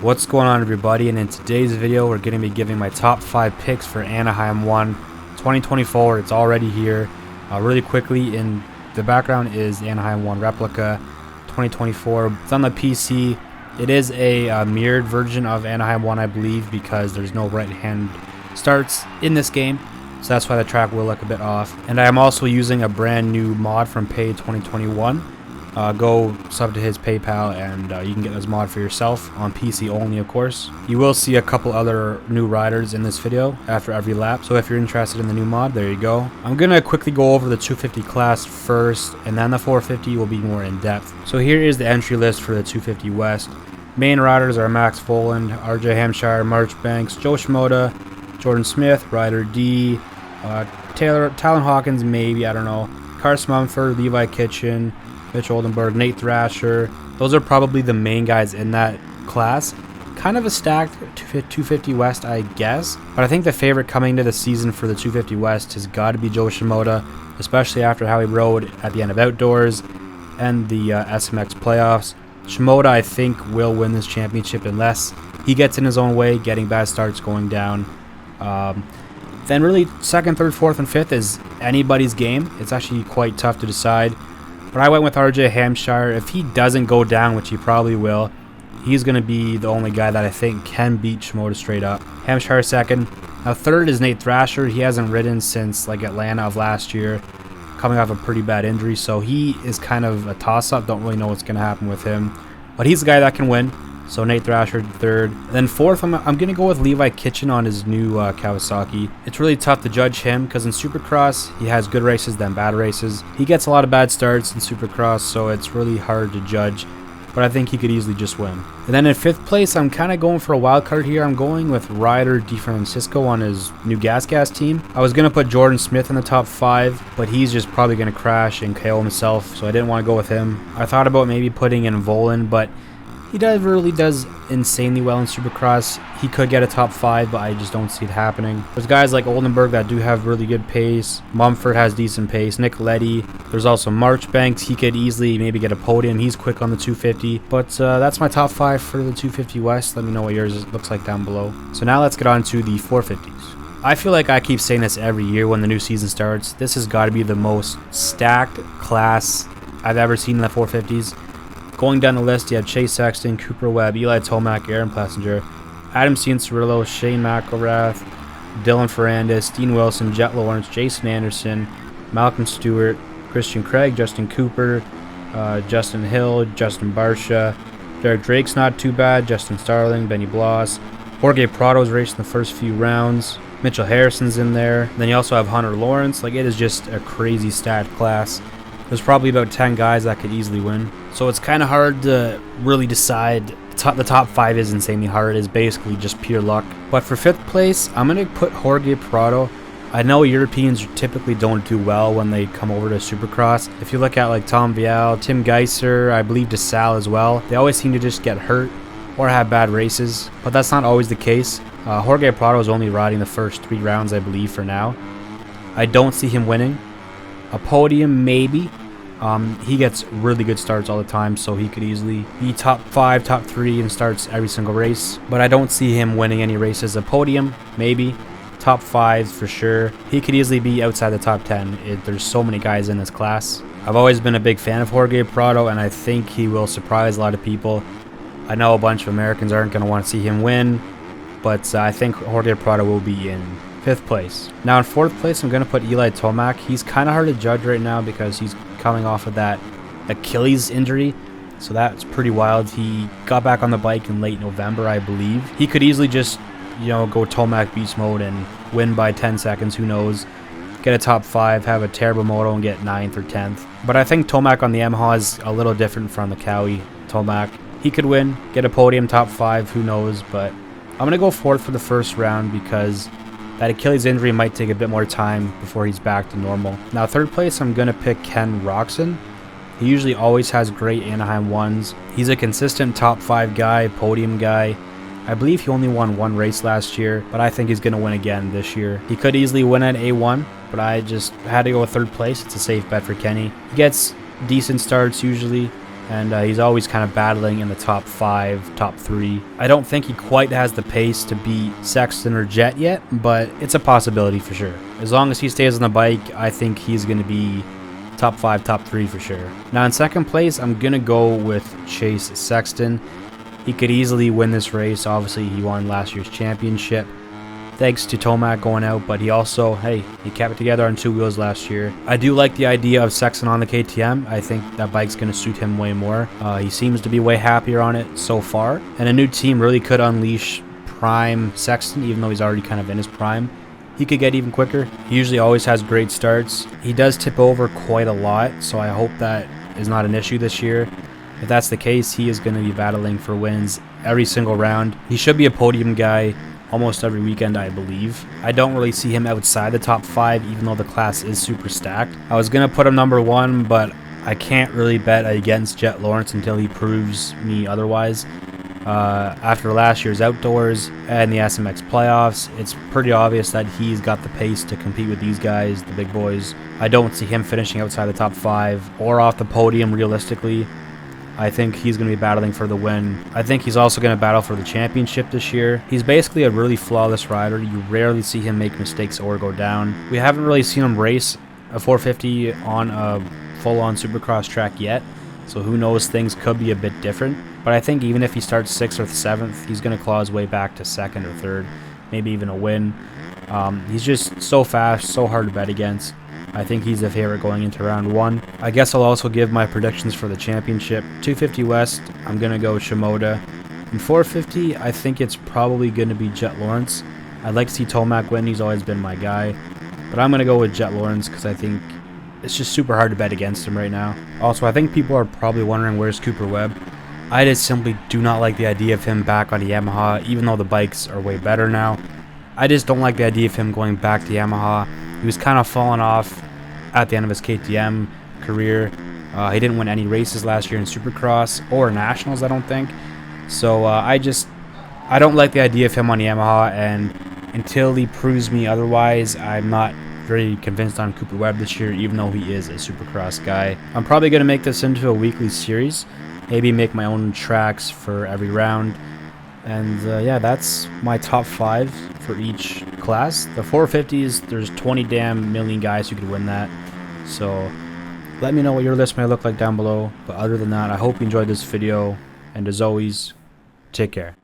What's going on, everybody? And in today's video we're going to be giving my top 5 picks for Anaheim 1 2024. It's already here. Really quickly, in the background is Anaheim 1 replica 2024. It's on the PC. It is a mirrored version of Anaheim 1, I believe, because there's no right hand starts in this game, so that's why the track will look a bit off. And I am also using a brand new mod from Pay 2021. Go sub to his PayPal and you can get this mod for yourself on PC only, of course. You will see a couple other new riders in this video after every lap, so if you're interested in the new mod, there you go. I'm gonna quickly go over the 250 class first, and then the 450 will be more in depth. So here is the entry list for the 250 West. Main riders are Max Voland, RJ Hampshire, Marchbanks, Joe Shimoda, Jordan Smith, Ryder D, Talon Hawkins, maybe, I don't know, Carson Mumford, Levi Kitchen, Mitch Oldenburg, Nate Thrasher. Those are probably the main guys in that class. Kind of a stacked 250 West, I guess. But I think the favorite coming into the season for the 250 West has got to be Joe Shimoda, especially after how he rode at the end of Outdoors and the SMX playoffs. Shimoda, I think, will win this championship unless he gets in his own way, getting bad starts, going down. Then really, second, third, fourth, and fifth is anybody's game. It's actually quite tough to decide. But I went with RJ Hampshire. If he doesn't go down, which he probably will, he's going to be the only guy that I think can beat Shimoda straight up. Hampshire second. Now third is Nate Thrasher. He hasn't ridden since like Atlanta of last year, coming off a pretty bad injury, so he is kind of a toss-up. Don't really know what's going to happen with him. But he's the guy that can win. So Nate Thrasher third. Then fourth, I'm going to go with Levi Kitchen on his new Kawasaki. It's really tough to judge him because in Supercross, he has good races then bad races. He gets a lot of bad starts in Supercross, so it's really hard to judge. But I think he could easily just win. And then in fifth place, I'm kind of going for a wild card here. I'm going with Ryder DeFrancisco on his new Gas team. I was going to put Jordan Smith in the top 5, but he's just probably going to crash and KO himself, so I didn't want to go with him. I thought about maybe putting in Voland, but he really does insanely well in Supercross. He could get a top 5, but I just don't see it happening. There's guys like Oldenburg that do have really good pace. Mumford has decent pace. Nick Letty. There's also Marchbanks. He could easily maybe get a podium. He's quick on the 250. But that's my top 5 for the 250 West. Let me know what yours looks like down below. So now let's get on to the 450s. I feel like I keep saying this every year when the new season starts. This has got to be the most stacked class I've ever seen in the 450s. Going down the list, you have Chase Sexton, Cooper Webb, Eli Tomac, Aaron Plessinger, Adam Cianciarulo, Shane McElrath, Dylan Ferrandis, Dean Wilson, Jet Lawrence, Jason Anderson, Malcolm Stewart, Christian Craig, Justin Cooper, Justin Hill, Justin Barsha, Derek Drake's not too bad, Justin Starling, Benny Bloss, Jorge Prado's raced in the first few rounds, Mitchell Harrison's in there. Then you also have Hunter Lawrence. Like, it is just a crazy stacked class. There's probably about 10 guys that could easily win. So it's kind of hard to really decide. The top 5 is insanely hard. It is basically just pure luck. But for 5th place, I'm going to put Jorge Prado. I know Europeans typically don't do well when they come over to Supercross. If you look at like Tom Vial, Tim Geiser, I believe DeSalle as well, they always seem to just get hurt or have bad races. But that's not always the case. Jorge Prado is only riding the first 3 rounds, I believe, for now. I don't see him winning. A podium, maybe. He gets really good starts all the time, so he could easily be top 5, top 3 and starts every single race. But I don't see him winning any races. A podium, maybe. Top 5 for sure. He could easily be outside the top 10. There's so many guys in this class. I've always been a big fan of Jorge Prado, and I think he will surprise a lot of people. I know a bunch of Americans aren't going to want to see him win, but I think Jorge Prado will be in 5th place. Now in 4th place, I'm going to put Eli Tomac. He's kind of hard to judge right now because he's coming off of that Achilles injury, so that's pretty wild. He got back on the bike in late November, I believe. He could easily just, go Tomac beast mode and win by 10 seconds, who knows. Get a top 5, have a terrible moto and get 9th or 10th. But I think Tomac on the Yamaha is a little different from the Cowie Tomac. He could win, get a podium, top 5, who knows, but I'm going to go 4th for the first round because that Achilles injury might take a bit more time before he's back to normal. Now 3rd place, I'm going to pick Ken Roxon. He usually always has great Anaheim 1s. He's a consistent top 5 guy, podium guy. I believe he only won 1 race last year, but I think he's going to win again this year. He could easily win at A1, but I just had to go with 3rd place. It's a safe bet for Kenny. He gets decent starts usually, and he's always kind of battling in the top 5, top 3. I don't think he quite has the pace to beat Sexton or Jet yet, but it's a possibility for sure. As long as he stays on the bike, I think he's going to be top 5, top 3 for sure. Now in second place, I'm going to go with Chase Sexton. He could easily win this race. Obviously, he won last year's championship, thanks to Tomac going out, but he also, hey, he kept it together on 2 wheels last year. I do like the idea of Sexton on the KTM. I think that bike's going to suit him way more. He seems to be way happier on it so far, and a new team really could unleash prime Sexton, even though he's already kind of in his prime. He could get even quicker. He usually always has great starts. He does tip over quite a lot, so I hope that is not an issue this year. If that's the case, he is going to be battling for wins every single round. He should be a podium guy almost every weekend, I believe. I don't really see him outside the top 5, even though the class is super stacked. I was going to put him number 1, but I can't really bet against Jet Lawrence until he proves me otherwise. After last year's outdoors and the SMX playoffs, it's pretty obvious that he's got the pace to compete with these guys, the big boys. I don't see him finishing outside the top 5 or off the podium realistically. I think he's going to be battling for the win. I think he's also going to battle for the championship this year. He's basically a really flawless rider. You rarely see him make mistakes or go down. We haven't really seen him race a 450 on a full-on Supercross track yet, so who knows, things could be a bit different. But I think even if he starts 6th or 7th, he's going to claw his way back to 2nd or 3rd, maybe even a win. He's just so fast, so hard to bet against. I think he's the favorite going into round 1. I guess I'll also give my predictions for the championship. 250 West, I'm going to go Shimoda. In 450, I think it's probably going to be Jet Lawrence. I'd like to see Tomac win. He's always been my guy. But I'm going to go with Jet Lawrence because I think it's just super hard to bet against him right now. Also, I think people are probably wondering where's Cooper Webb. I just simply do not like the idea of him back on the Yamaha, even though the bikes are way better now. I just don't like the idea of him going back to Yamaha. He was kind of falling off at the end of his KTM career. He didn't win any races last year in Supercross or Nationals, I don't think. So I don't like the idea of him on Yamaha, and until he proves me otherwise, I'm not very convinced on Cooper Webb this year, even though he is a Supercross guy. I'm probably going to make this into a weekly series, maybe make my own tracks for every round. And yeah, that's my top 5 for each class. The 450s, there's 20 damn million guys who could win that. So let me know what your list may look like down below. But other than that, I hope you enjoyed this video. And as always, take care.